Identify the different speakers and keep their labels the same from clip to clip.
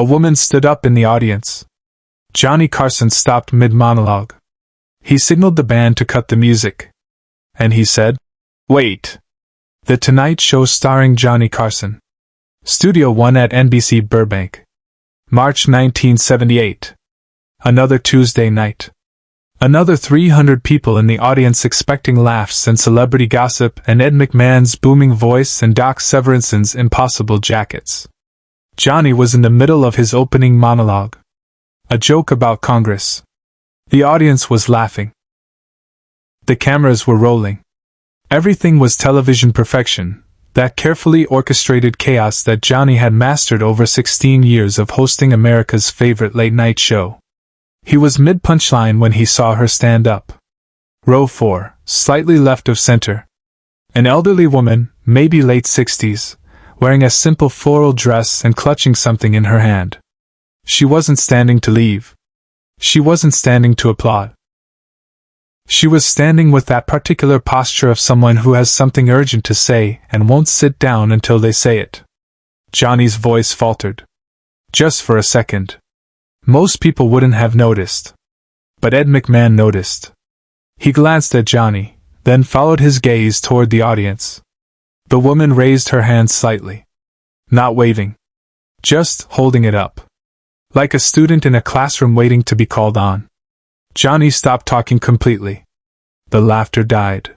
Speaker 1: A woman stood up in the audience. Johnny Carson stopped mid-monologue. He signaled the band to cut the music. And he said, "Wait." The Tonight Show starring Johnny Carson. Studio One at NBC Burbank. March 1978. Another Tuesday night. Another 300 people in the audience expecting laughs and celebrity gossip and Ed McMahon's booming voice and Doc Severinsen's impossible jackets. Johnny was in the middle of his opening monologue. A joke about Congress. The audience was laughing. The cameras were rolling. Everything was television perfection, that carefully orchestrated chaos that Johnny had mastered over 16 years of hosting America's favorite late-night show. He was mid-punchline when he saw her stand up. Row 4, slightly left of center. An elderly woman, maybe late 60s, wearing a simple floral dress and clutching something in her hand. She wasn't standing to leave. She wasn't standing to applaud. She was standing with that particular posture of someone who has something urgent to say and won't sit down until they say it. Johnny's voice faltered. Just for a second. Most people wouldn't have noticed. But Ed McMahon noticed. He glanced at Johnny, then followed his gaze toward the audience. The woman raised her hand slightly. Not waving. Just holding it up. Like a student in a classroom waiting to be called on. Johnny stopped talking completely. The laughter died.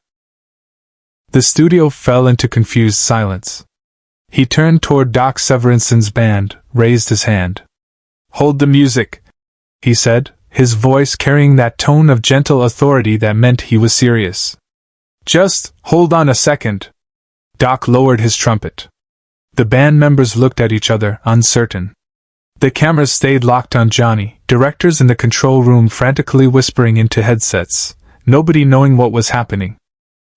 Speaker 1: The studio fell into confused silence. He turned toward Doc Severinsen's band, raised his hand. "Hold the music," he said, his voice carrying that tone of gentle authority that meant he was serious. "Just hold on a second." Doc lowered his trumpet. The band members looked at each other, uncertain. The cameras stayed locked on Johnny, directors in the control room frantically whispering into headsets, nobody knowing what was happening.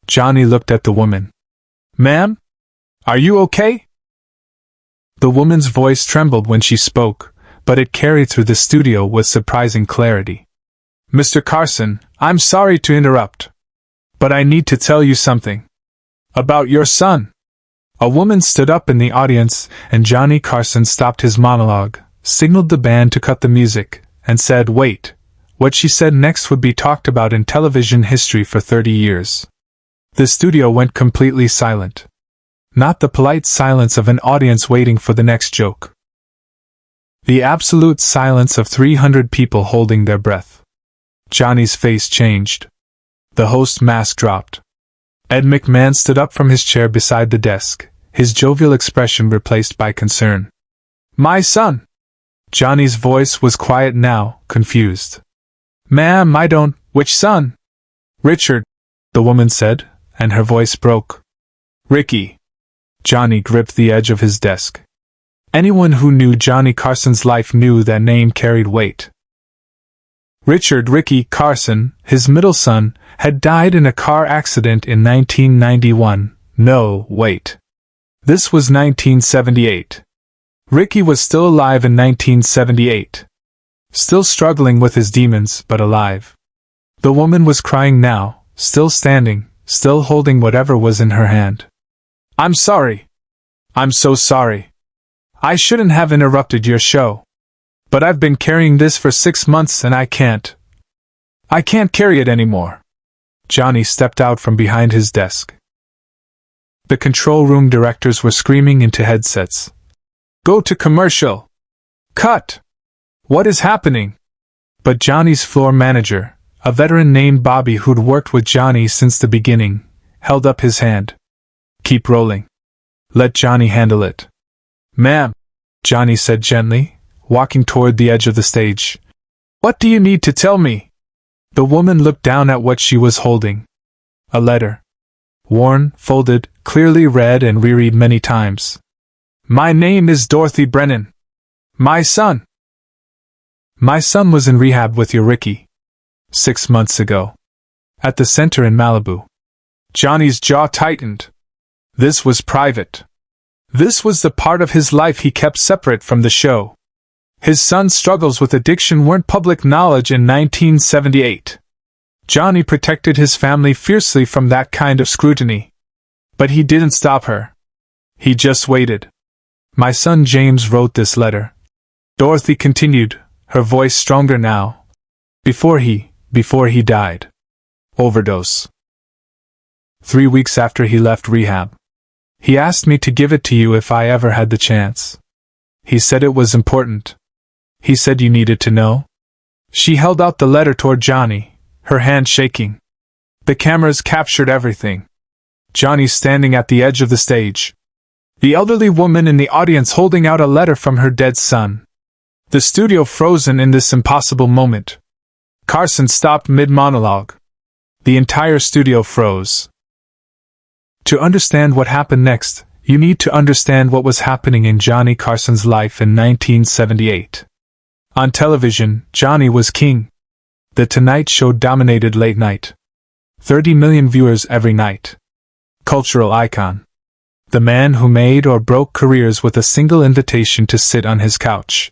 Speaker 1: Johnny looked at the woman. "Ma'am? Are you okay?" The woman's voice trembled when she spoke, but it carried through the studio with surprising clarity. "Mr. Carson, I'm sorry to interrupt. But I need to tell you something. About your son." A woman stood up in the audience, and Johnny Carson stopped his monologue, signaled the band to cut the music, and said, "Wait." What she said next would be talked about in television history for 30 years. The studio went completely silent. Not the polite silence of an audience waiting for the next joke. The absolute silence of 300 people holding their breath. Johnny's face changed. The host's mask dropped. Ed McMahon stood up from his chair beside the desk, his jovial expression replaced by concern. "My son!" Johnny's voice was quiet now, confused. "Ma'am, I don't— Which son?" "Richard," the woman said, and her voice broke. "Ricky." Johnny gripped the edge of his desk. Anyone who knew Johnny Carson's life knew that name carried weight. Richard "Ricky" Carson, his middle son, had died in a car accident in 1991. No, wait. This was 1978. Ricky was still alive in 1978. Still struggling with his demons, but alive. The woman was crying now, still standing, still holding whatever was in her hand. "I'm sorry. I'm so sorry. I shouldn't have interrupted your show. But I've been carrying this for 6 months and I can't carry it anymore." Johnny stepped out from behind his desk. The control room directors were screaming into headsets. "Go to commercial! Cut! What is happening?" But Johnny's floor manager, a veteran named Bobby who'd worked with Johnny since the beginning, held up his hand. "Keep rolling. Let Johnny handle it." "Ma'am," Johnny said gently, walking toward the edge of the stage. "What do you need to tell me?" The woman looked down at what she was holding. A letter. Worn, folded, clearly read and reread many times. "My name is Dorothy Brennan. My son. My son was in rehab with your Ricky. 6 months ago. At the center in Malibu." Johnny's jaw tightened. This was private. This was the part of his life he kept separate from the show. His son's struggles with addiction weren't public knowledge in 1978. Johnny protected his family fiercely from that kind of scrutiny. But he didn't stop her. He just waited. "My son James wrote this letter. Dorothy continued, her voice stronger now. Before he died. Overdose. 3 weeks after he left rehab. He asked me to give it to you if I ever had the chance. He said it was important. He said you needed to know. She held out the letter toward Johnny, her hand shaking. The cameras captured everything. Johnny standing at the edge of the stage. The elderly woman in the audience holding out a letter from her dead son. The studio frozen in this impossible moment. Carson stopped mid-monologue. The entire studio froze. To understand what happened next, you need to understand what was happening in Johnny Carson's life in 1978. On television, Johnny was king. The Tonight Show dominated late night. 30 million viewers every night. Cultural icon. The man who made or broke careers with a single invitation to sit on his couch.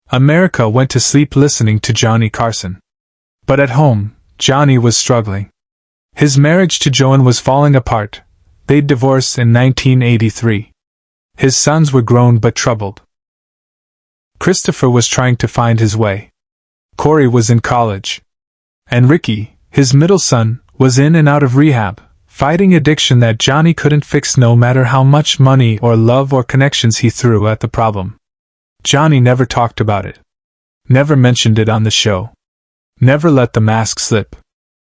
Speaker 1: America went to sleep listening to Johnny Carson. But at home, Johnny was struggling. His marriage to Joan was falling apart. They'd divorced in 1983. His sons were grown but troubled. Christopher was trying to find his way. Corey was in college. And Ricky, his middle son, was in and out of rehab, fighting addiction that Johnny couldn't fix no matter how much money or love or connections he threw at the problem. Johnny never talked about it. Never mentioned it on the show. Never let the mask slip.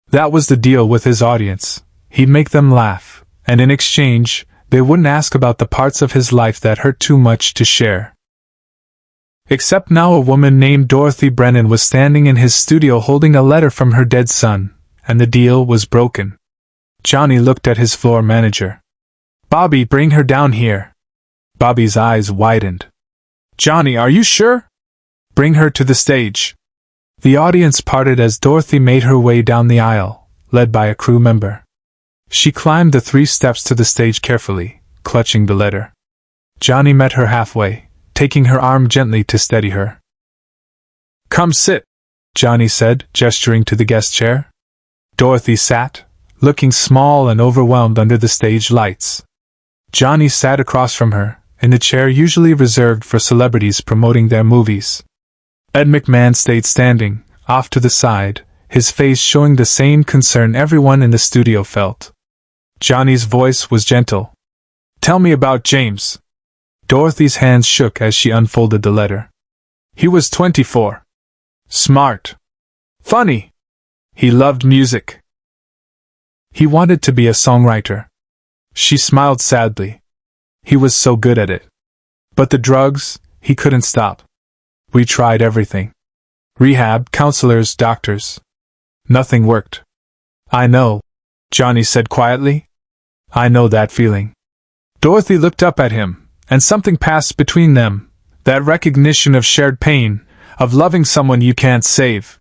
Speaker 1: That was the deal with his audience. He'd make them laugh, and in exchange, they wouldn't ask about the parts of his life that hurt too much to share. Except now a woman named Dorothy Brennan was standing in his studio holding a letter from her dead son, and the deal was broken. Johnny looked at his floor manager. "Bobby, bring her down here." Bobby's eyes widened. "Johnny, are you sure? Bring her to the stage." The audience parted as Dorothy made her way down the aisle, led by a crew member. She climbed the 3 steps to the stage carefully, clutching the letter. Johnny met her halfway, taking her arm gently to steady her. "Come sit," Johnny said, gesturing to the guest chair. Dorothy sat, looking small and overwhelmed under the stage lights. Johnny sat across from her, in the chair usually reserved for celebrities promoting their movies. Ed McMahon stayed standing, off to the side, his face showing the same concern everyone in the studio felt. Johnny's voice was gentle. "Tell me about James." Dorothy's hands shook as she unfolded the letter. "He was 24. Smart. Funny. He loved music. He wanted to be a songwriter." She smiled sadly. "He was so good at it. But the drugs, he couldn't stop. We tried everything. Rehab, counselors, doctors. Nothing worked." "I know," Johnny said quietly. "I know that feeling." Dorothy looked up at him, and something passed between them, that recognition of shared pain, of loving someone you can't save.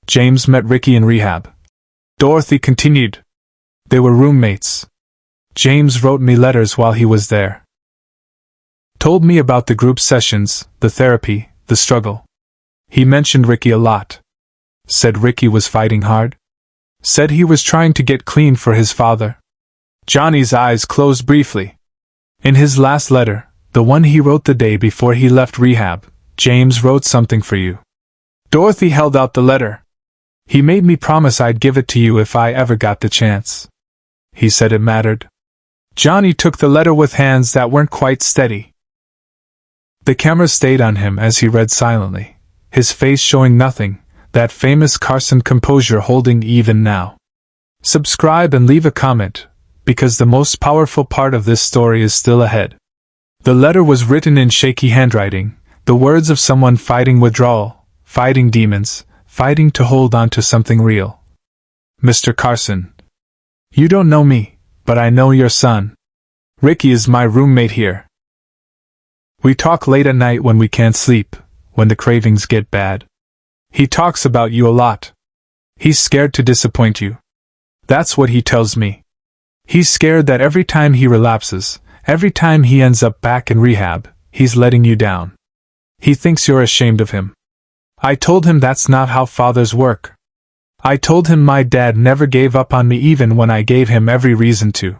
Speaker 1: James met Ricky in rehab. Dorothy continued. They were roommates. James wrote me letters while he was there. Told me about the group sessions, the therapy, the struggle. He mentioned Ricky a lot. Said Ricky was fighting hard. Said he was trying to get clean for his father. Johnny's eyes closed briefly. In his last letter, the one he wrote the day before he left rehab, James wrote something for you. Dorothy held out the letter. He made me promise I'd give it to you if I ever got the chance. He said it mattered. Johnny took the letter with hands that weren't quite steady. The camera stayed on him as he read silently, his face showing nothing, that famous Carson composure holding even now. Subscribe and leave a comment, because the most powerful part of this story is still ahead. The letter was written in shaky handwriting, the words of someone fighting withdrawal, fighting demons, fighting to hold on to something real. Mr. Carson, you don't know me, but I know your son. Ricky is my roommate here. We talk late at night when we can't sleep, when the cravings get bad. He talks about you a lot. He's scared to disappoint you. That's what he tells me. He's scared that every time he relapses, every time he ends up back in rehab, he's letting you down. He thinks you're ashamed of him. I told him that's not how fathers work. I told him my dad never gave up on me even when I gave him every reason to.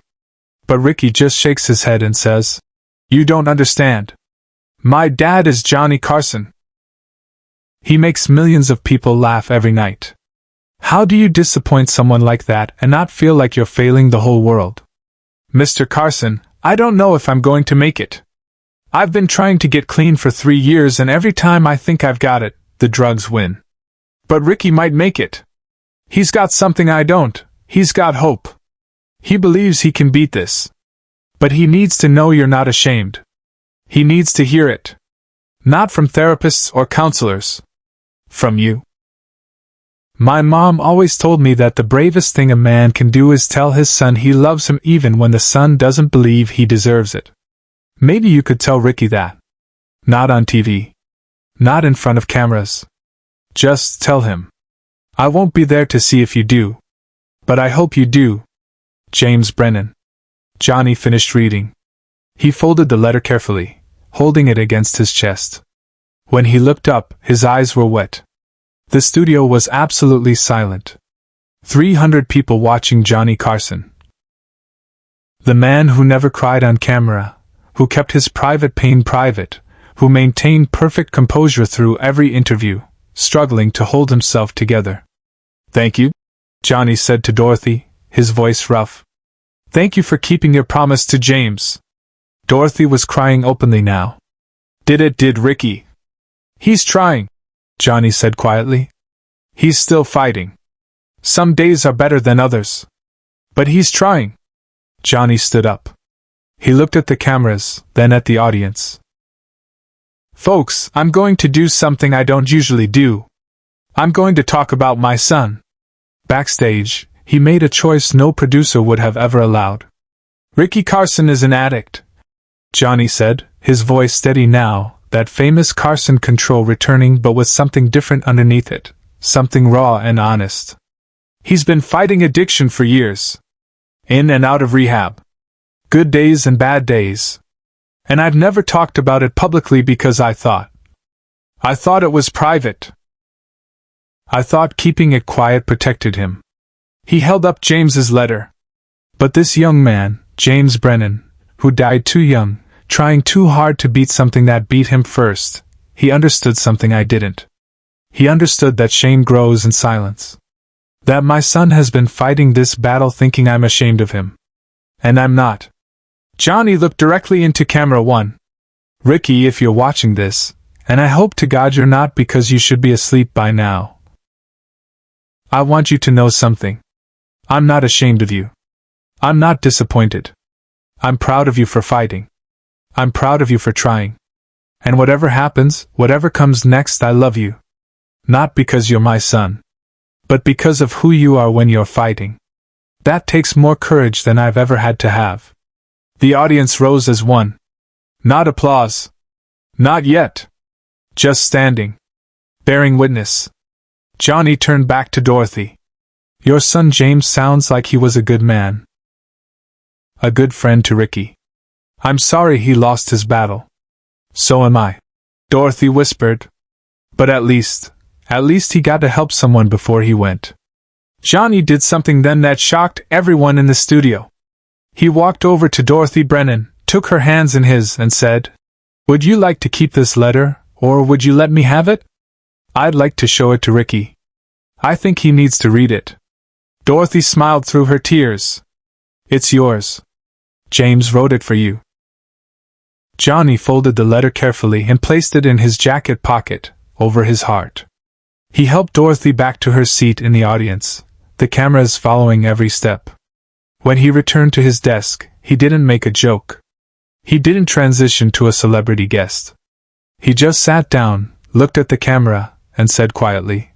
Speaker 1: But Ricky just shakes his head and says, You don't understand. My dad is Johnny Carson. He makes millions of people laugh every night. How do you disappoint someone like that and not feel like you're failing the whole world? Mr. Carson, I don't know if I'm going to make it. I've been trying to get clean for 3 years and every time I think I've got it, the drugs win. But Ricky might make it. He's got something I don't. He's got hope. He believes he can beat this. But he needs to know you're not ashamed. He needs to hear it. Not from therapists or counselors. From you. My mom always told me that the bravest thing a man can do is tell his son he loves him even when the son doesn't believe he deserves it. Maybe you could tell Ricky that. Not on TV. Not in front of cameras. Just tell him. I won't be there to see if you do. But I hope you do. James Brennan. Johnny finished reading. He folded the letter carefully, holding it against his chest. When he looked up, his eyes were wet. The studio was absolutely silent. 300 people watching Johnny Carson. The man who never cried on camera, who kept his private pain private, who maintained perfect composure through every interview, struggling to hold himself together. Thank you, Johnny said to Dorothy, his voice rough. Thank you for keeping your promise to James. Dorothy was crying openly now. Did Ricky? He's trying, Johnny said quietly. He's still fighting. Some days are better than others. But he's trying. Johnny stood up. He looked at the cameras, then at the audience. Folks, I'm going to do something I don't usually do. I'm going to talk about my son. Backstage, he made a choice no producer would have ever allowed. Ricky Carson is an addict, Johnny said, his voice steady now, that famous Carson control returning but with something different underneath it, something raw and honest. He's been fighting addiction for years. In and out of rehab. Good days and bad days. And I've never talked about it publicly because I thought it was private. I thought keeping it quiet protected him. He held up James's letter. But this young man, James Brennan, who died too young, trying too hard to beat something that beat him first, he understood something I didn't. He understood that shame grows in silence. That my son has been fighting this battle thinking I'm ashamed of him. And I'm not. Johnny looked directly into camera 1. Ricky, if you're watching this, and I hope to God you're not because you should be asleep by now, I want you to know something. I'm not ashamed of you. I'm not disappointed. I'm proud of you for fighting. I'm proud of you for trying. And whatever happens, whatever comes next, I love you. Not because you're my son, but because of who you are when you're fighting. That takes more courage than I've ever had to have. The audience rose as one. Not applause. Not yet. Just standing. Bearing witness. Johnny turned back to Dorothy. Your son James sounds like he was a good man. A good friend to Ricky. I'm sorry he lost his battle. So am I. Dorothy whispered. But at least he got to help someone before he went. Johnny did something then that shocked everyone in the studio. He walked over to Dorothy Brennan, took her hands in his, and said, Would you like to keep this letter, or would you let me have it? I'd like to show it to Ricky. I think he needs to read it. Dorothy smiled through her tears. It's yours. James wrote it for you. Johnny folded the letter carefully and placed it in his jacket pocket, over his heart. He helped Dorothy back to her seat in the audience, the cameras following every step. When he returned to his desk, he didn't make a joke. He didn't transition to a celebrity guest. He just sat down, looked at the camera, and said quietly,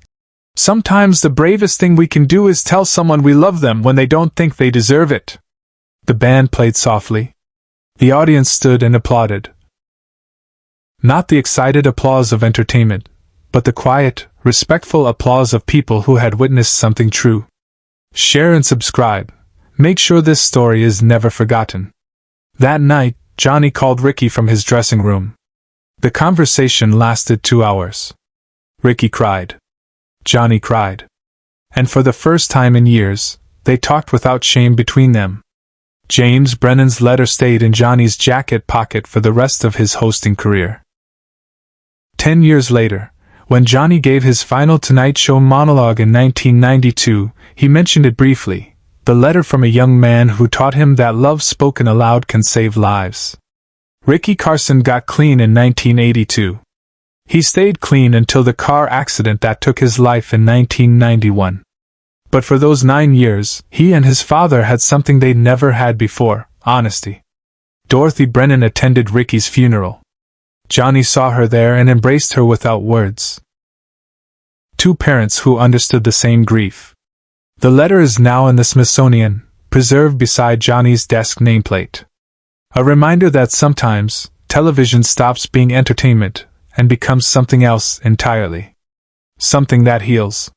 Speaker 1: Sometimes the bravest thing we can do is tell someone we love them when they don't think they deserve it. The band played softly. The audience stood and applauded. Not the excited applause of entertainment, but the quiet, respectful applause of people who had witnessed something true. Share and subscribe. Make sure this story is never forgotten. That night, Johnny called Ricky from his dressing room. The conversation lasted 2 hours. Ricky cried. Johnny cried. And for the first time in years, they talked without shame between them. James Brennan's letter stayed in Johnny's jacket pocket for the rest of his hosting career. 10 years later, When Johnny gave his final Tonight Show monologue in 1992, he mentioned it briefly, the letter from a young man who taught him that love spoken aloud can save lives. Ricky Carson got clean in 1982. He stayed clean until the car accident that took his life in 1991. But for those 9 years, he and his father had something they'd never had before: honesty. Dorothy Brennan attended Ricky's funeral. Johnny saw her there and embraced her without words. Two parents who understood the same grief. The letter is now in the Smithsonian, preserved beside Johnny's desk nameplate. A reminder that sometimes, television stops being entertainment and becomes something else entirely. Something that heals.